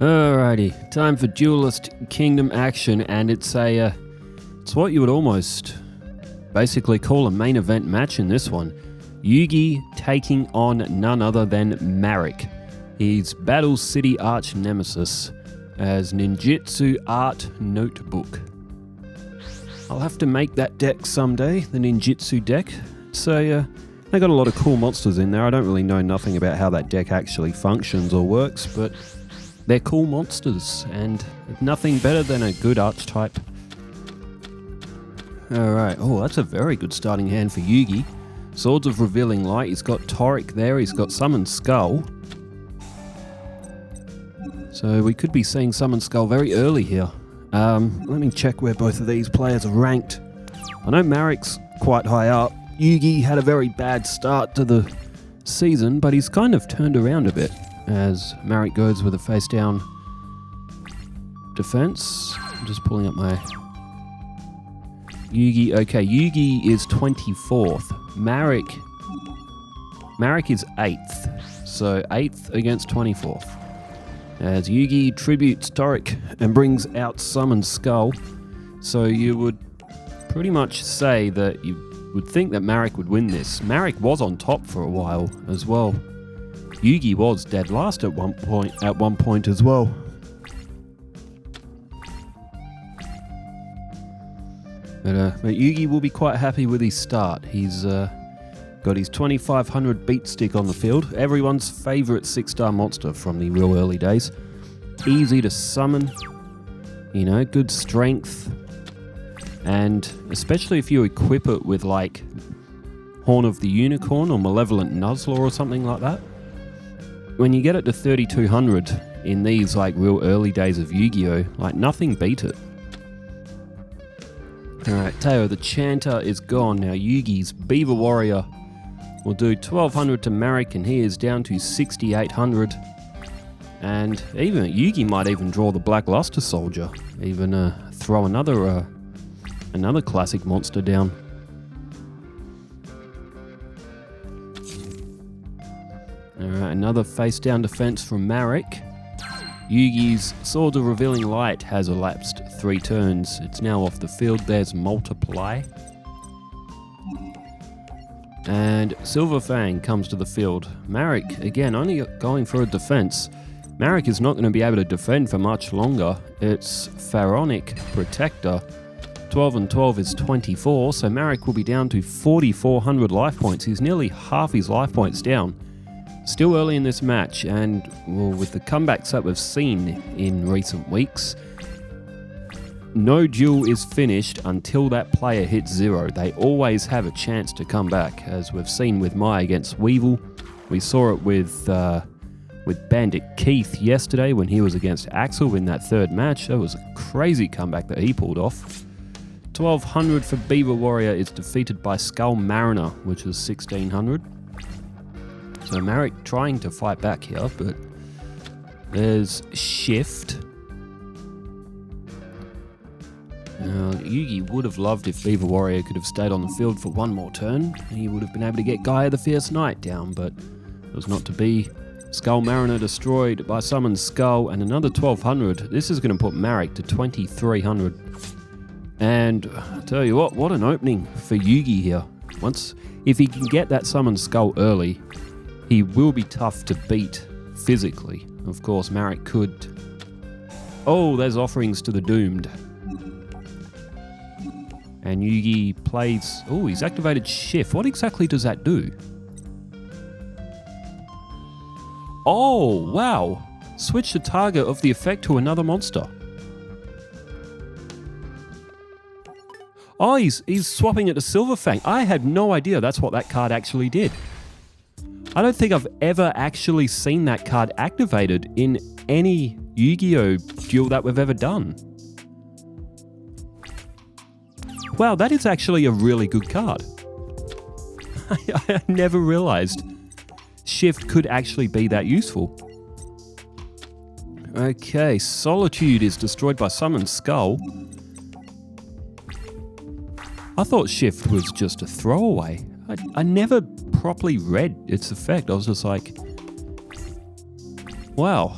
Alrighty, time for Duelist Kingdom action, and it's what you would almost basically call a main event match in this one. Yugi taking on none other than Marik, his Battle City arch nemesis, as Ninjutsu Art Notebook. I'll have to make that deck someday, the Ninjutsu deck. So they got a lot of cool monsters in there. I don't really know nothing about how that deck actually functions or works, but they're cool monsters, and nothing better than a good archetype. Alright, oh, that's a very good starting hand for Yugi. Swords of Revealing Light, he's got Toric there, he's got Summon Skull. So we could be seeing Summon Skull very early here. Let me check where both of these players are ranked. I know Marik's quite high up. Yugi had a very bad start to the season, but he's kind of turned around a bit, as Marik goes with a face down defense. I'm just pulling up my Yugi. Okay, Yugi is 24th. Marik is 8th. So 8th against 24th. As Yugi tributes Toric and brings out Summon Skull. So you would pretty much say that you would think that Marik would win this. Marik was on top for a while as well. Yugi was dead last at one point as well. But Yugi will be quite happy with his start. He's got his 2500 beat stick on the field. Everyone's favourite 6-star monster from the real early days. Easy to summon, you know, good strength. And especially if you equip it with like Horn of the Unicorn or Malevolent Nuzzler or something like that. When you get it to 3200 in these like real early days of Yu-Gi-Oh, like nothing beat it. Alright, Teo the Chanter is gone. Now Yugi's Beaver Warrior will do 1200 to Marik, and he is down to 6800. And even Yugi might even draw the Black Luster Soldier. Even throw another classic monster down. Alright, another face down defense from Marik. Yugi's Sword of Revealing Light has elapsed 3 turns. It's now off the field. There's Multiply. And Silver Fang comes to the field. Marik, again, only going for a defense. Marik is not going to be able to defend for much longer. It's Pharaonic Protector. 12 and 12 is 24, so Marik will be down to 4,400 life points. He's nearly half his life points down. Still early in this match, and well, with the comebacks that we've seen in recent weeks, no duel is finished until that player hits 0. They always have a chance to come back, as we've seen with Mai against Weevil. We saw it with Bandit Keith yesterday when he was against Axel in that 3rd match. That was a crazy comeback that he pulled off. 1200 for Beaver Warrior is defeated by Skull Mariner, which is 1600. So Marik trying to fight back here, but there's Shift. Yugi would have loved if Beaver Warrior could have stayed on the field for one more turn. He would have been able to get Gaia the Fierce Knight down, but it was not to be. Skull Mariner destroyed by Summon Skull, and another 1200. This is going to put Marik to 2300. And I tell you what an opening for Yugi here. If he can get that Summon Skull early, he will be tough to beat physically. Of course, Marik could. Oh, there's Offerings to the Doomed. And Yugi plays. Oh, he's activated Shift. What exactly does that do? Oh, wow. Switch the target of the effect to another monster. Oh, he's swapping it to Silver Fang. I had no idea that's what that card actually did. I don't think I've ever actually seen that card activated in any Yu-Gi-Oh duel that we've ever done. Wow, that is actually a really good card. I never realized Shift could actually be that useful. Okay, Solitude is destroyed by Summon Skull. I thought Shift was just a throwaway. I never properly read its effect. I was just like, wow,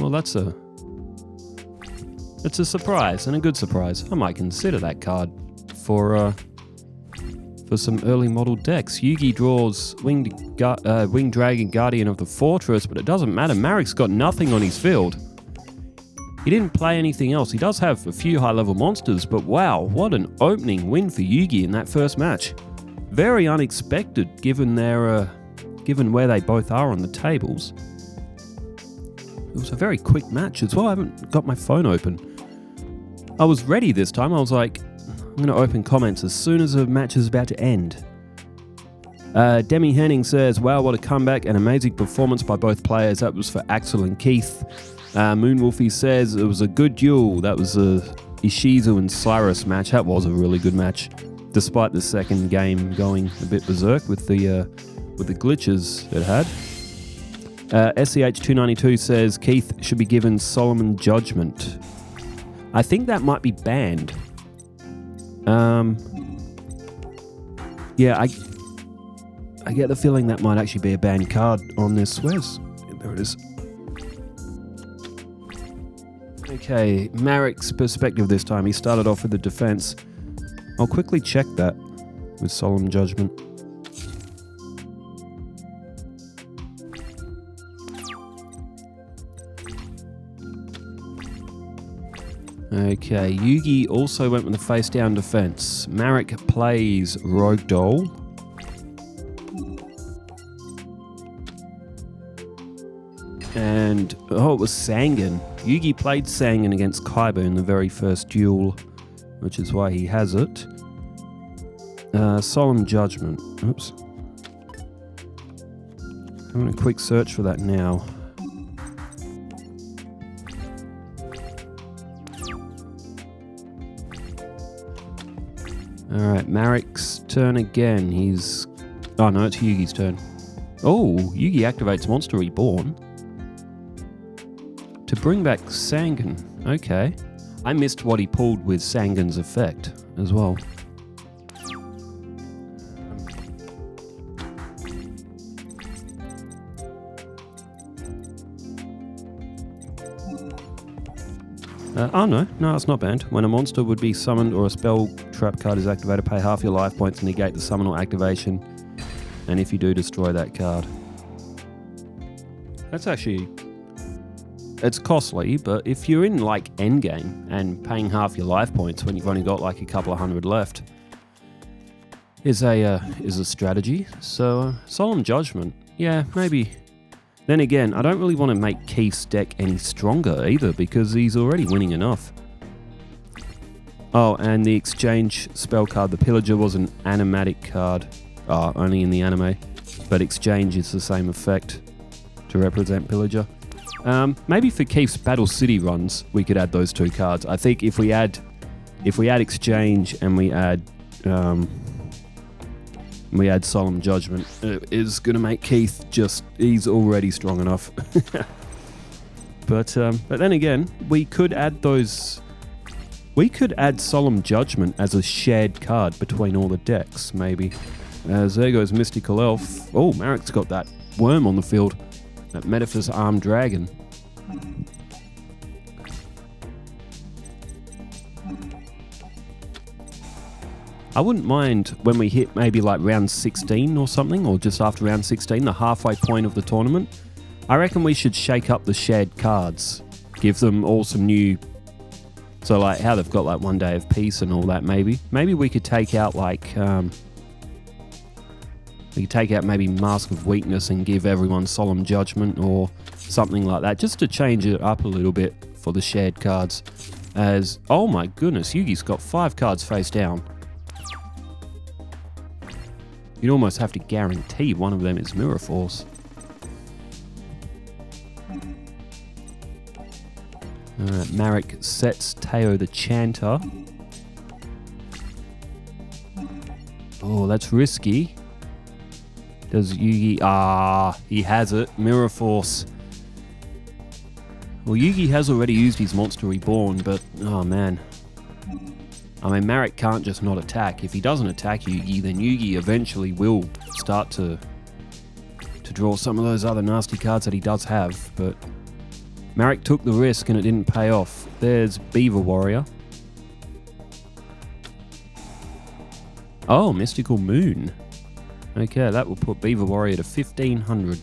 Well, that's a surprise, and a good surprise. I might consider that card for some early model decks. Yugi draws Winged Dragon, Guardian of the Fortress, but it doesn't matter. Marik's got nothing on his field. He didn't play anything else. He does have a few high-level monsters, but wow, what an opening win for Yugi in that first match. Very unexpected, given where they both are on the tables. It was a very quick match as well. I haven't got my phone open. I was ready this time. I was like, I'm going to open comments as soon as the match is about to end. Demi Henning says, wow, what a comeback and amazing performance by both players. That was for Axel and Keith. Moonwolfie says, it was a good duel. That was a Ishizu and Cyrus match. That was a really good match, despite the second game going a bit berserk with the glitches it had. SCH292 says, Keith should be given Solomon Judgment. I think that might be banned. Yeah, I get the feeling that might actually be a banned card on this. There it is. Okay, Marik's perspective this time. He started off with the defense. I'll quickly check that with Solemn Judgment. Okay, Yugi also went with the face-down defense. Marik plays Rogue Doll. And, it was Sangan. Yugi played Sangan against Kaiba in the very first duel, which is why he has it. Solemn Judgment. Oops. Having a quick search for that now. Alright, Marik's turn again. Oh no, it's Yugi's turn. Oh, Yugi activates Monster Reborn to bring back Sangan. Okay. I missed what he pulled with Sangan's effect as well. Oh no, it's not banned. When a monster would be summoned or a spell trap card is activated, pay half your life points to negate the summon or activation. And if you do, destroy that card. That's actually... It's costly, but if you're in like endgame and paying half your life points when you've only got like a couple of hundred left, is a strategy. So Solemn Judgment, yeah, maybe. Then again, I don't really want to make Keith's deck any stronger either because he's already winning enough. Oh, and the exchange spell card, the Pillager, was an animatic card, only in the anime, but exchange is the same effect to represent Pillager. Maybe for Keith's Battle City runs, we could add those two cards. I think if we add exchange and we add Solemn Judgment, it is going to make Keith he's already strong enough. But then again, we could add Solemn Judgment as a shared card between all the decks, maybe. There goes Mystical Elf. Oh, Marik's got that worm on the field. That Metaphys Armed Dragon. I wouldn't mind when we hit maybe like round 16 or something, or just after round 16, the halfway point of the tournament. I reckon we should shake up the shared cards. Give them all some new... So like how they've got like One Day of Peace and all that maybe. Maybe we could take out like... we could take out maybe Mask of Weakness and give everyone Solemn Judgment or something like that, just to change it up a little bit for the shared cards. Oh my goodness, Yugi's got 5 cards face down. You'd almost have to guarantee one of them is Mirror Force. Alright, Marik sets Teo the Chanter. Oh, that's risky. Does Yugi... he has it. Mirror Force. Well, Yugi has already used his Monster Reborn, but... Oh, man. I mean, Marik can't just not attack. If he doesn't attack Yugi, then Yugi eventually will start to draw some of those other nasty cards that he does have, but... Marik took the risk and it didn't pay off. There's Beaver Warrior. Oh, Mystical Moon. Okay, that will put Beaver Warrior to 1500.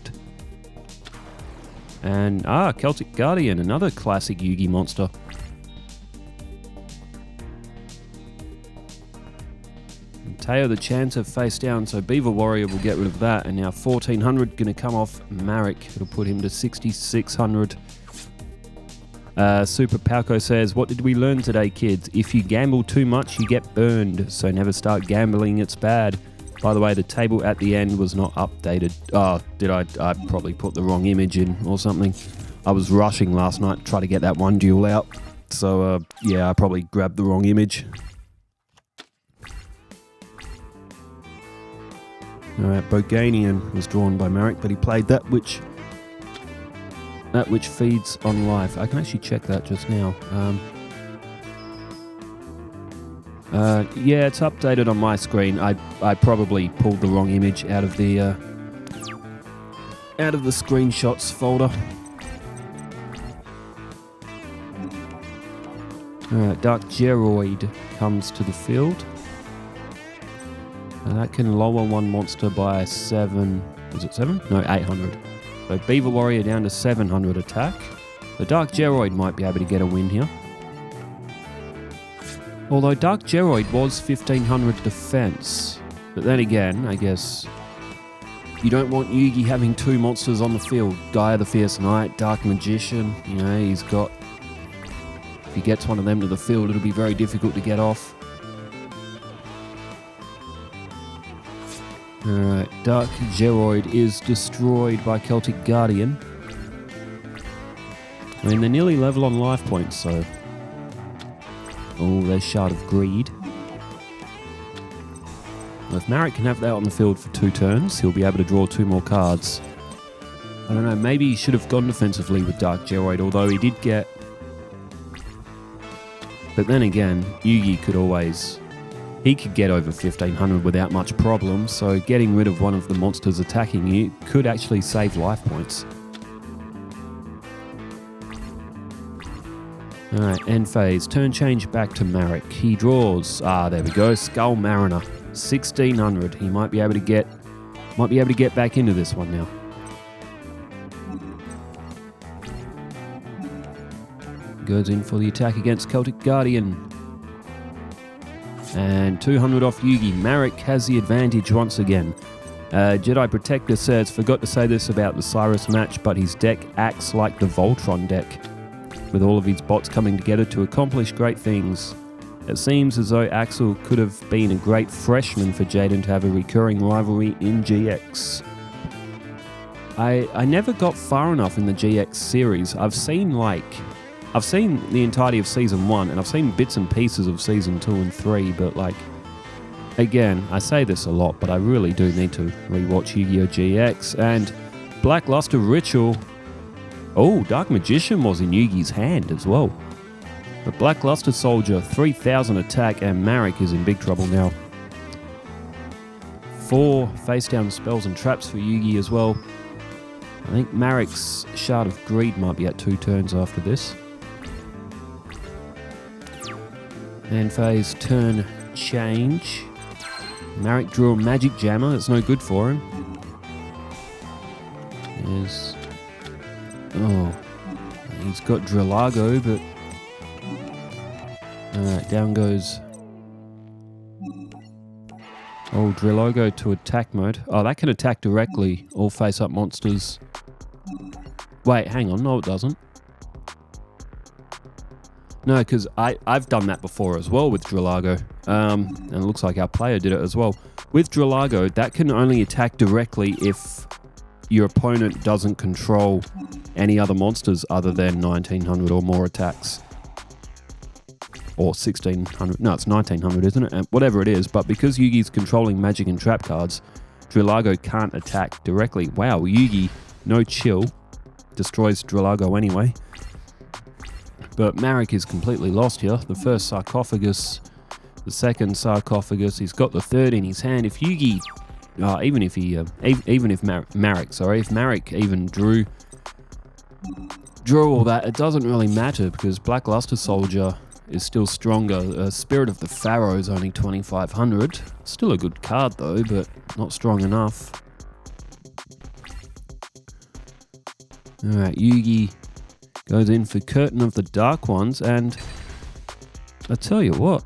And, Celtic Guardian, another classic Yugi monster. And Teo the Chanter face down, so Beaver Warrior will get rid of that. And now 1400 going to come off Marik. It'll put him to 6600. Super Palco says, what did we learn today, kids? If you gamble too much, you get burned. So never start gambling, it's bad. By the way, the table at the end was not updated. Oh, did I probably put the wrong image in or something. I was rushing last night to try to get that one duel out. So, yeah, I probably grabbed the wrong image. Alright, Boganian was drawn by Marik, but he played that which feeds on life. I can actually check that just now. Yeah, it's updated on my screen. I probably pulled the wrong image out of the screenshots folder. Alright, Dark Geroid comes to the field. And that can lower one monster by 7... Was it 7? No, 800. So Beaver Warrior down to 700 attack. The Dark Geroid might be able to get a win here. Although Dark Geroid was 1500 defense. But then again, I guess you don't want Yugi having two monsters on the field. Gaia the Fierce Knight, Dark Magician, you know, he's got... If he gets one of them to the field, it'll be very difficult to get off. Alright, Dark Geroid is destroyed by Celtic Guardian. I mean, they're nearly level on life points, so... Oh, there's Shard of Greed. Well, if Marik can have that on the field for 2 turns, he'll be able to draw 2 more cards. I don't know, maybe he should have gone defensively with Dark Geroid, although he did get... But then again, Yugi could always... He could get over 1500 without much problem, so getting rid of one of the monsters attacking you could actually save life points. Alright, end phase. Turn change back to Marik. He draws... there we go. Skull Mariner. 1600. He might be able to get back into this one now. Goes in for the attack against Celtic Guardian. And 200 off Yugi. Marik has the advantage once again. Jedi Protector says, forgot to say this about the Cyrus match, but his deck acts like the Voltron deck, with all of his bots coming together to accomplish great things. It seems as though Axel could have been a great freshman for Jaden to have a recurring rivalry in GX. I never got far enough in the GX series. I've seen the entirety of Season 1, and I've seen bits and pieces of Season 2 and 3, but like, again, I say this a lot, but I really do need to rewatch Yu-Gi-Oh! GX, and Blackluster Ritual. Oh, Dark Magician was in Yugi's hand as well. But Blackluster Soldier, 3000 attack, and Marik is in big trouble now. 4 face-down spells and traps for Yugi as well. I think Marik's Shard of Greed might be at 2 turns after this. End phase, turn change. Marik drew a Magic Jammer, that's no good for him. There's... Oh, he's got Drillago, but... Alright, down goes... Oh, Drillago to attack mode. Oh, that can attack directly all face-up monsters. Wait, hang on, no it doesn't. No, because I've done that before as well with Drillago. And it looks like our player did it as well. With Drillago, that can only attack directly if your opponent doesn't control any other monsters other than 1900 or more attacks. Or 1600. No, it's 1900, isn't it? And whatever it is. But because Yugi's controlling magic and trap cards, Drillago can't attack directly. Wow, Yugi, no chill. Destroys Drillago anyway. But Marik is completely lost here. The first sarcophagus, the second sarcophagus. He's got the third in his hand. If Yugi, if Marik even drew draw all that, it doesn't really matter because Black Luster Soldier is still stronger. Spirit of the Pharaoh is only 2500. Still a good card though, but not strong enough. Alright, Yugi goes in for Curtain of the Dark Ones, and I tell you what.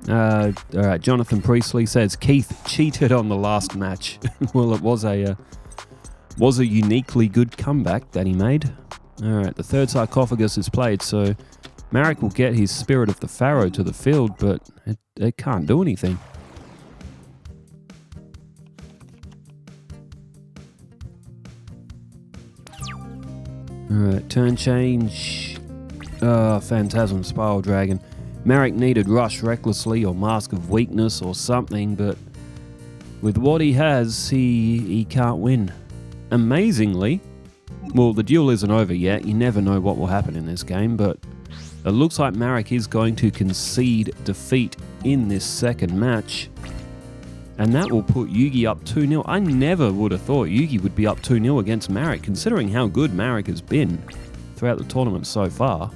Alright, Jonathan Priestley says Keith cheated on the last match. Well, it was a uniquely good comeback that he made. Alright, the third sarcophagus is played, so Marik will get his Spirit of the Pharaoh to the field, but it can't do anything. Alright, turn change. Phantasm Spiral Dragon. Marik needed Rush Recklessly or Mask of Weakness or something, but with what he has, he can't win. Amazingly, well, the duel isn't over yet. You never know what will happen in this game, but it looks like Marik is going to concede defeat in this second match, and that will put Yugi up 2-0. I never would have thought Yugi would be up 2-0 against Marik, considering how good Marik has been throughout the tournament so far.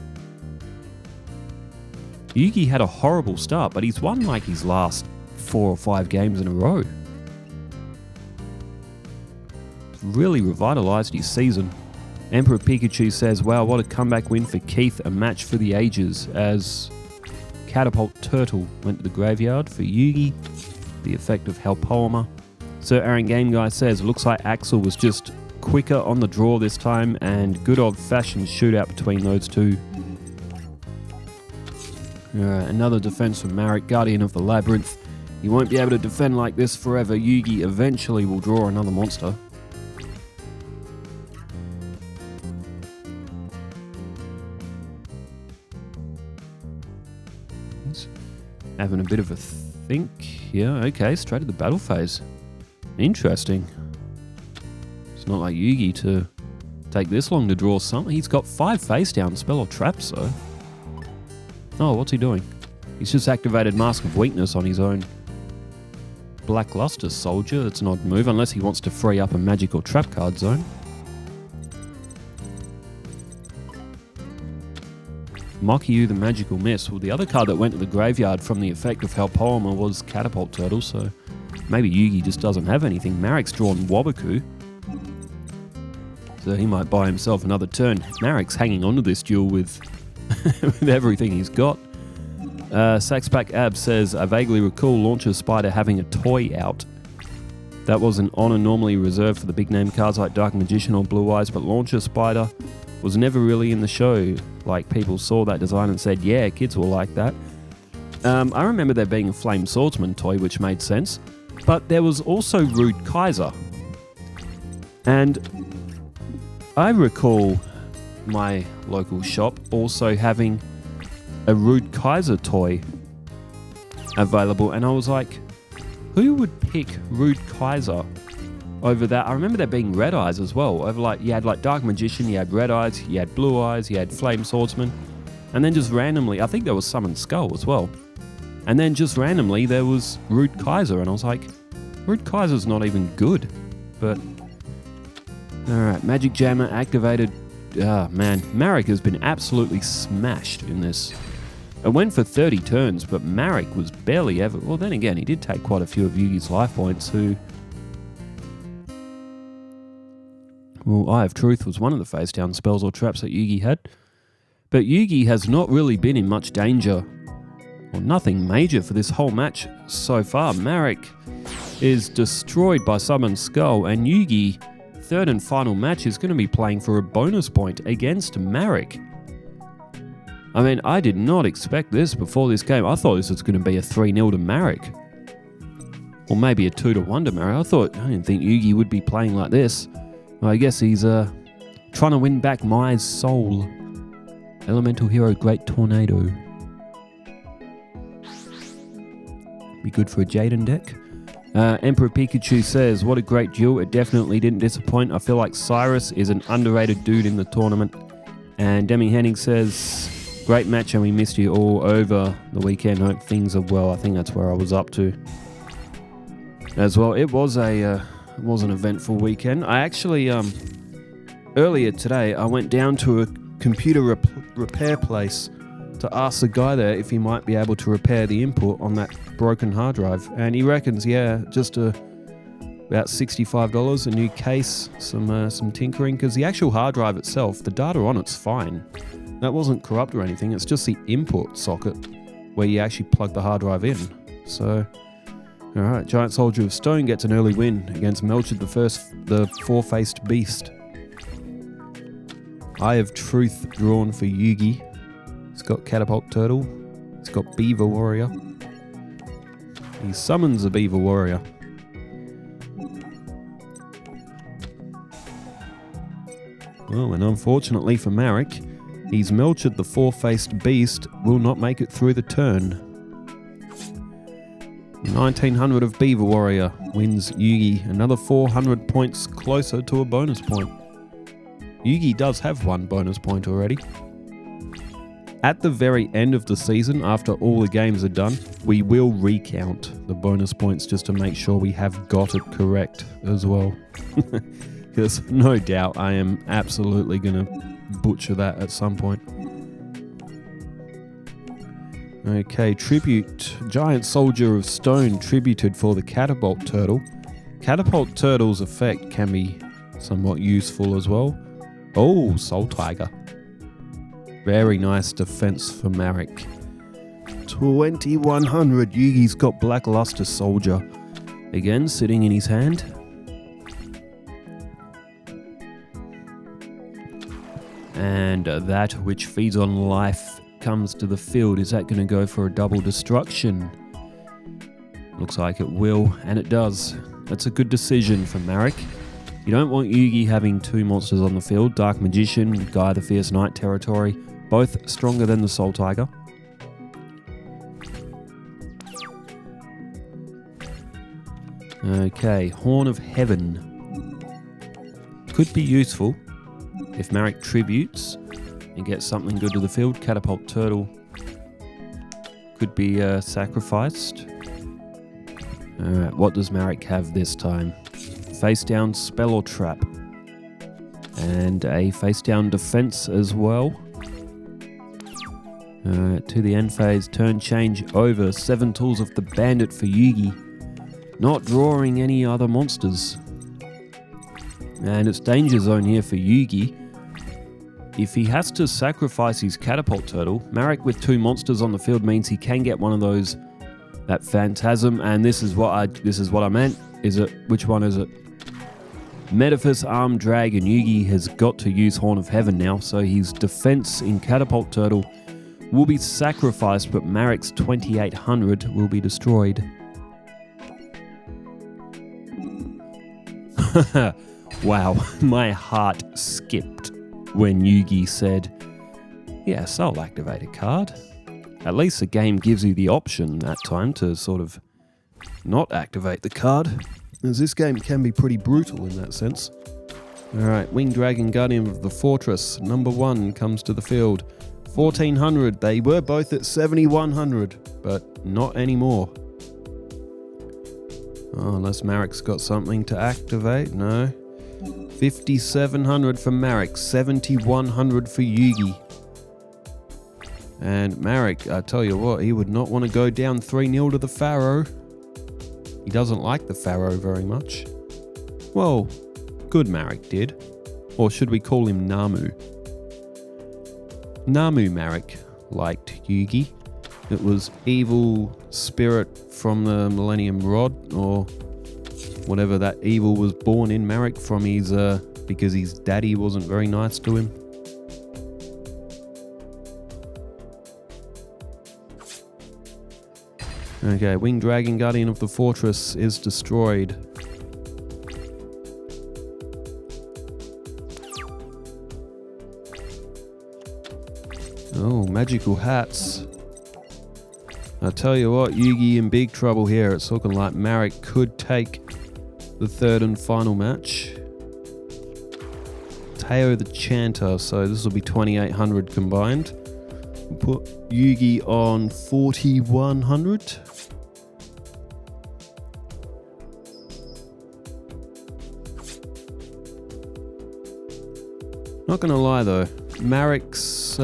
Yugi had a horrible start, but he's won like his last 4 or 5 games in a row. Really revitalized his season. Emperor Pikachu says, wow, what a comeback win for Keith, a match for the ages, as Catapult Turtle went to the graveyard for Yugi, the effect of Helpoema. Sir Aaron Game Guy says, looks like Axel was just quicker on the draw this time, and good old-fashioned shootout between those two. Another defense from Marik, Guardian of the Labyrinth. He won't be able to defend like this forever. Yugi eventually will draw another monster. He's having a bit of a think. Yeah, okay, straight to the battle phase. Interesting. It's not like Yugi to take this long to draw something. He's got 5 face down spell or traps though. Oh, what's he doing? He's just activated Mask of Weakness on his own Black Luster Soldier. That's an odd move, unless he wants to free up a magic or trap card zone. Mokyu, the Magical Mist. Well, the other card that went to the graveyard from the effect of Helpoema was Catapult Turtle, so maybe Yugi just doesn't have anything. Marik's drawn Waboku, so he might buy himself another turn. Marik's hanging on to this duel with with everything he's got. Saxpack Ab says, I vaguely recall Launcher Spider having a toy out. That was an honor normally reserved for the big name cards like Dark Magician or Blue Eyes, but Launcher Spider was never really in the show. Like, people saw that design and said, yeah, kids will like that. I remember there being a Flame Swordsman toy, which made sense, but there was also Rude Kaiser. And I recall my local shop also having a Rude Kaiser toy available, and I was like, who would pick Rude Kaiser over that? I remember there being Red Eyes as well. Over, like, you had like Dark Magician, you had Red Eyes, you had Blue Eyes, you had Flame Swordsman, and then just randomly, I think there was Summon Skull as well. And then just randomly there was Rude Kaiser, and I was like, Rude Kaiser's not even good. But alright, Magic Jammer activated. Man, Marik has been absolutely smashed in this. It went for 30 turns, but Marik was barely ever... Well, then again, he did take quite a few of Yugi's life points, who... Well, Eye of Truth was one of the face-down spells or traps that Yugi had. But Yugi has not really been in much danger, or nothing major for this whole match so far. Marik is destroyed by Summon Skull, and Yugi... third and final match is going to be playing for a bonus point against Marik. I mean, I did not expect this before this game. I thought this was going to be a 3-0 to Marik. Or maybe a 2-1 to Marik. I didn't think Yugi would be playing like this. Well, I guess he's trying to win back Mai's soul. Elemental Hero Great Tornado. Be good for a Jaden deck. Emperor Pikachu says, what a great duel. It definitely didn't disappoint. I feel like Cyrus is an underrated dude in the tournament. And Demi Henning says, great match and we missed you all over the weekend. Hope things are well. I think that's where I was up to as well. It was an eventful weekend. I actually Earlier today, I went down to a computer repair place to ask the guy there if he might be able to repair the input on that broken hard drive. And he reckons, yeah, just about $65, a new case, some tinkering, because the actual hard drive itself, the data on it's fine. That wasn't corrupt or anything, it's just the input socket where you actually plug the hard drive in. So, alright, Giant Soldier of Stone gets an early win against Melchor the Four-Faced Beast. Eye of Truth drawn for Yugi. He's got Catapult Turtle. He's got Beaver Warrior. He summons a Beaver Warrior. Well, and unfortunately for Marik, he's Melchor the Four-Faced Beast will not make it through the turn. 1900 of Beaver Warrior wins Yugi another 400 points closer to a bonus point. Yugi does have one bonus point already. At the very end of the season, after all the games are done, we will recount the bonus points just to make sure we have got it correct as well. Because no doubt I am absolutely going to butcher that at some point. Okay, tribute. Giant Soldier of Stone tributed for the Catapult Turtle. Catapult Turtle's effect can be somewhat useful as well. Oh, Soul Tiger. Very nice defense for Marik. 2100. Yugi's got Blackluster Soldier. Again, sitting in his hand. And that which feeds on life comes to the field. Is that going to go for a double destruction? Looks like it will, and it does. That's a good decision for Marik. You don't want Yugi having two monsters on the field. Dark Magician, Guy the Fierce Knight territory. Both stronger than the Soul Tiger. Okay, Horn of Heaven. Could be useful if Marik tributes and gets something good to the field. Catapult Turtle could be sacrificed. Alright, what does Marik have this time? Face down spell or trap. And a face down defense as well. To the end phase, turn change over. 7 tools of the bandit for Yugi. Not drawing any other monsters. And it's danger zone here for Yugi. If he has to sacrifice his Catapult Turtle, Marik with 2 monsters on the field means he can get one of those, that Phantasm, and this is what I meant. Which one is it? Metaphys Armed Dragon. Yugi has got to use Horn of Heaven now, so his defense in Catapult Turtle will be sacrificed, but Marik's 2800 will be destroyed. Wow, my heart skipped when Yugi said, yes, I'll activate a card. At least the game gives you the option that time to sort of not activate the card, as this game can be pretty brutal in that sense. Alright, Winged Dragon, Guardian of the Fortress, number 1 comes to the field. 1400, they were both at 7100, but not anymore. Oh, unless Marik's got something to activate, no. 5700 for Marik, 7100 for Yugi. And Marik, I tell you what, he would not want to go down 3-0 to the Pharaoh. He doesn't like the Pharaoh very much. Well, good Marik did. Or should we call him Namu? Namu Marik liked Yugi. It was evil spirit from the Millennium Rod, or whatever that evil was born in Marik from his, because his daddy wasn't very nice to him. Okay, Winged Dragon, Guardian of the Fortress is destroyed. Oh, magical hats. I tell you what, Yugi in big trouble here. It's looking like Marik could take the third and final match. Teo the Chanter, so this will be 2800 combined. We'll put Yugi on 4100. Not gonna lie though, Marik's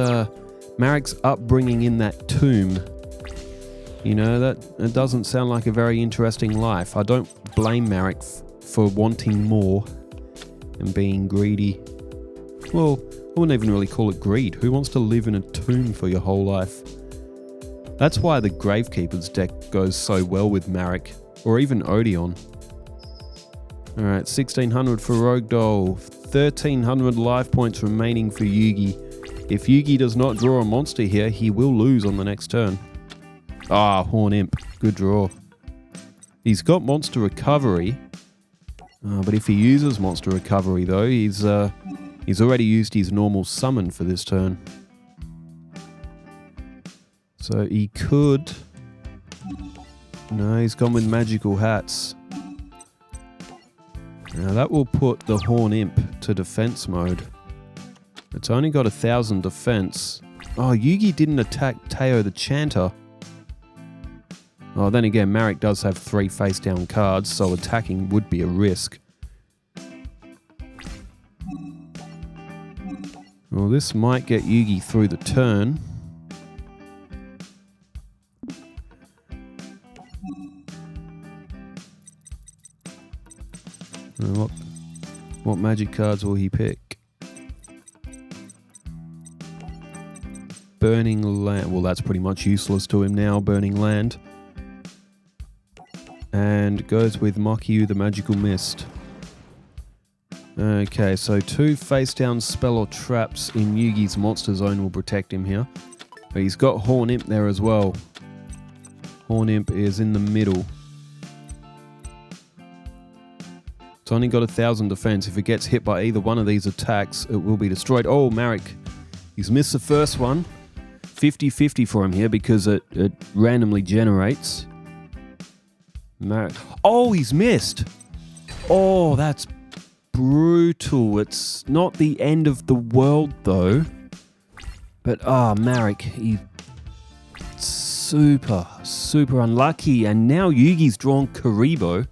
upbringing in that tomb, you know, that doesn't sound like a very interesting life. I don't blame Marik for wanting more and being greedy. Well, I wouldn't even really call it greed. Who wants to live in a tomb for your whole life? That's why the Gravekeeper's deck goes so well with Marik, or even Odeon. Alright, 1600 for Rogue Doll, 1300 life points remaining for Yugi. If Yugi does not draw a monster here, he will lose on the next turn. Ah, Horn Imp, good draw. He's got Monster Recovery, but if he uses Monster Recovery though, he's already used his normal summon for this turn. So he could... No, he's gone with Magical Hats. Now that will put the Horn Imp to defense mode. It's only got 1000 defense. Oh, Yugi didn't attack Teo the Chanter. Oh, then again, Marik does have 3 face down cards, so attacking would be a risk. Well, this might get Yugi through the turn. What magic cards will he pick? Burning Land. Well, that's pretty much useless to him now, Burning Land. And goes with Mokyu the Magical Mist. Okay, so 2 face down spell or traps in Yugi's monster zone will protect him here. But he's got Horn Imp there as well. Horn Imp is in the middle. It's only got 1000 defense. If it gets hit by either one of these attacks, it will be destroyed. Oh, Marik. He's missed the first one. 50-50 for him here because it randomly generates. Marik. Oh, he's missed. Oh, that's brutal. It's not the end of the world, though. But, Marik, he's super unlucky. And now Yugi's drawn Kuribo.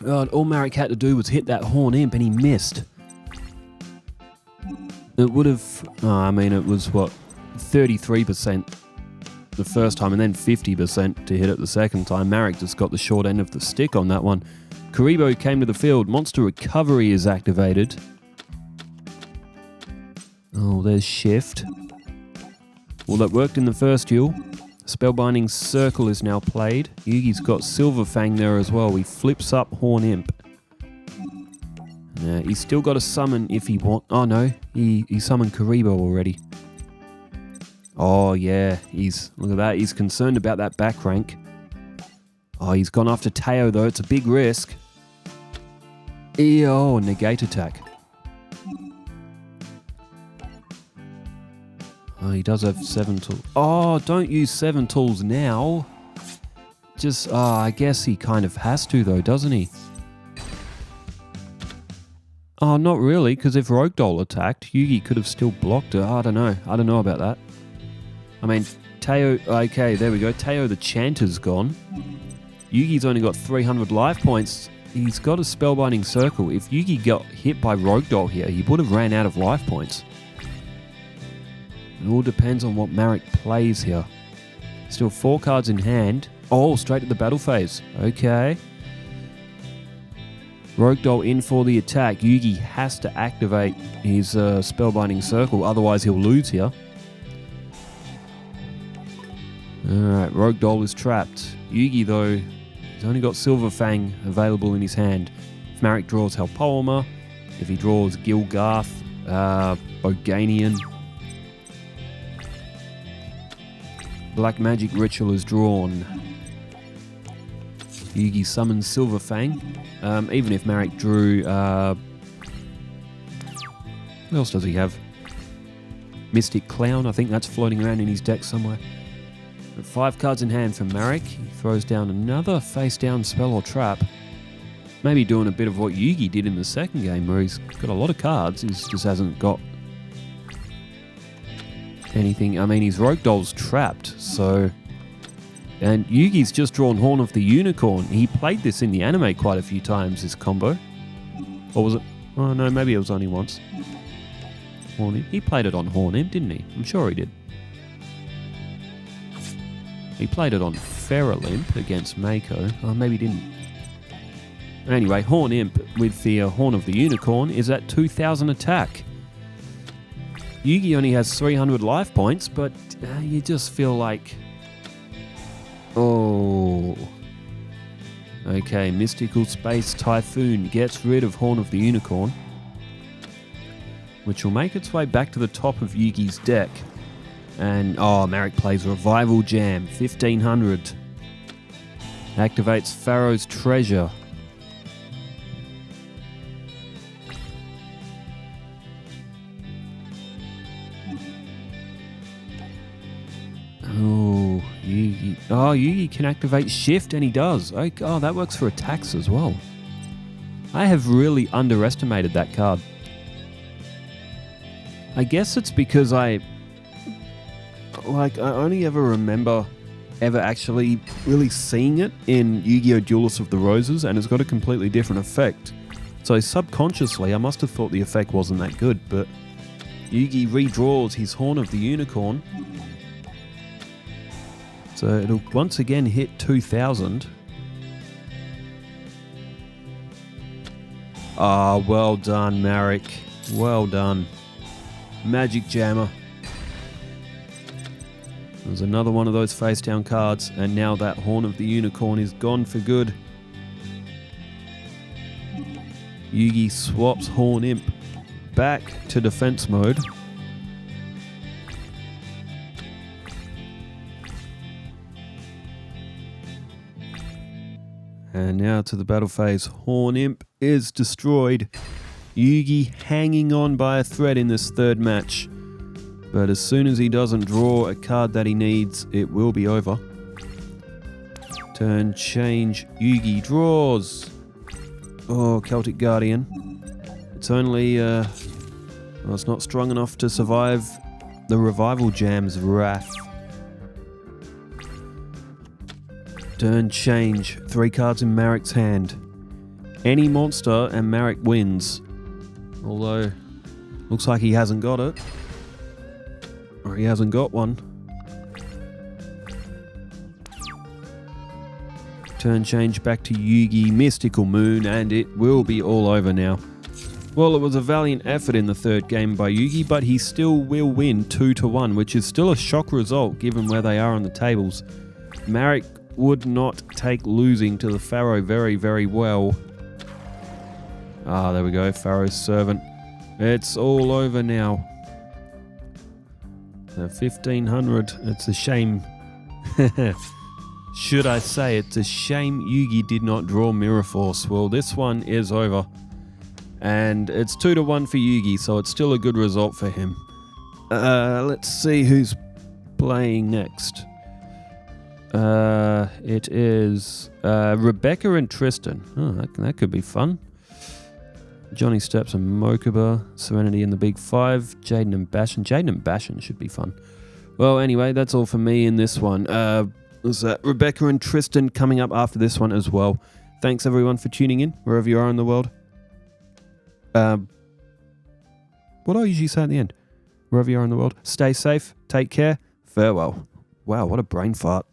God, all Marik had to do was hit that Horn Imp and he missed. It would have... it was, what, 33% the first time and then 50% to hit it the second time. Marik just got the short end of the stick on that one. Kuribo came to the field. Monster Recovery is activated. Oh, there's Shift. Well, that worked in the first duel. Spellbinding Circle is now played. Yugi's got Silver Fang there as well. He flips up Horn Imp. He's still got a summon if he wants... Oh no, he summoned Kuribo already. Oh yeah, look at that. He's concerned about that back rank. Oh, he's gone after Teo though. It's a big risk. Oh, negate attack. Oh, he does have 7 tools. Oh, don't use 7 tools now. I guess he kind of has to though, doesn't he? Oh, not really, because if Rogue Doll attacked, Yugi could have still blocked her. I don't know. I don't know about that. I mean, Teo... Okay, there we go. Teo the Chanter's gone. Yugi's only got 300 life points. He's got a Spellbinding Circle. If Yugi got hit by Rogue Doll here, he would have ran out of life points. It all depends on what Marik plays here. Still 4 cards in hand. Oh, straight to the battle phase. Okay. Rogue Doll in for the attack. Yugi has to activate his Spellbinding Circle, otherwise he'll lose here. Alright, Rogue Doll is trapped. Yugi, though, he's only got Silver Fang available in his hand. If Marik draws Helpoema, if he draws Gilgarth, Boganian, Black Magic Ritual is drawn. Yugi summons Silver Fang. Even if Marik drew... what else does he have? Mystic Clown, I think that's floating around in his deck somewhere. 5 cards in hand for Marik. He throws down another face-down spell or trap. Maybe doing a bit of what Yugi did in the second game, where he's got a lot of cards, he just hasn't got anything. I mean, his Rogue Doll's trapped, so... And Yugi's just drawn Horn of the Unicorn. He played this in the anime quite a few times, this combo. Or was it? Oh no, maybe it was only once. Horn Imp. He played it on Horn Imp, didn't he? I'm sure he did. He played it on Feral Imp against Mako. Oh, maybe he didn't. Anyway, Horn Imp with the Horn of the Unicorn is at 2000 attack. Yugi only has 300 life points, but you just feel like... Oh... Okay, Mystical Space Typhoon gets rid of Horn of the Unicorn, which will make its way back to the top of Yugi's deck. And, Marik plays Revival Jam, 1500. Activates Pharaoh's Treasure. Oh, Yugi. Oh, Yugi can activate Shift, and he does. Oh, that works for attacks as well. I have really underestimated that card. I guess it's because I only ever remember ever actually really seeing it in Yu-Gi-Oh! Duelist of the Roses, and it's got a completely different effect. So subconsciously, I must have thought the effect wasn't that good, but Yugi redraws his Horn of the Unicorn. So it'll once again hit 2000. Ah, well done, Marik. Well done. Magic Jammer. There's another one of those face down cards, and now that Horn of the Unicorn is gone for good. Yugi swaps Horn Imp back to defense mode. And now to the battle phase. Horn Imp is destroyed. Yugi hanging on by a thread in this third match. But as soon as he doesn't draw a card that he needs, it will be over. Turn change. Yugi draws. Oh, Celtic Guardian. It's only... it's not strong enough to survive the Revival Jam's wrath. Turn change. 3 cards in Marik's hand. Any monster and Marik wins. Although, looks like he hasn't got it. Or he hasn't got one. Turn change back to Yugi, Mystical Moon, and it will be all over now. Well, it was a valiant effort in the third game by Yugi, but he still will win 2-1, which is still a shock result given where they are on the tables. Marik would not take losing to the Pharaoh very, very well. Ah, there we go, Pharaoh's Servant. It's all over now. The 1500, it's a shame. Should I say it's a shame Yugi did not draw Mirror Force. Well, this one is over. And it's 2-1 for Yugi, so it's still a good result for him. Let's see who's playing next. It is Rebecca and Tristan. Oh, that could be fun. Johnny Steps and Mokuba, Serenity and the Big Five, Jaden and Bashan. Jaden and Bashan should be fun. Well, anyway, that's all for me in this one. There's Rebecca and Tristan coming up after this one as well. Thanks everyone for tuning in, wherever you are in the world. What do I usually say at the end? Wherever you are in the world, stay safe, take care, farewell. Wow, what a brain fart.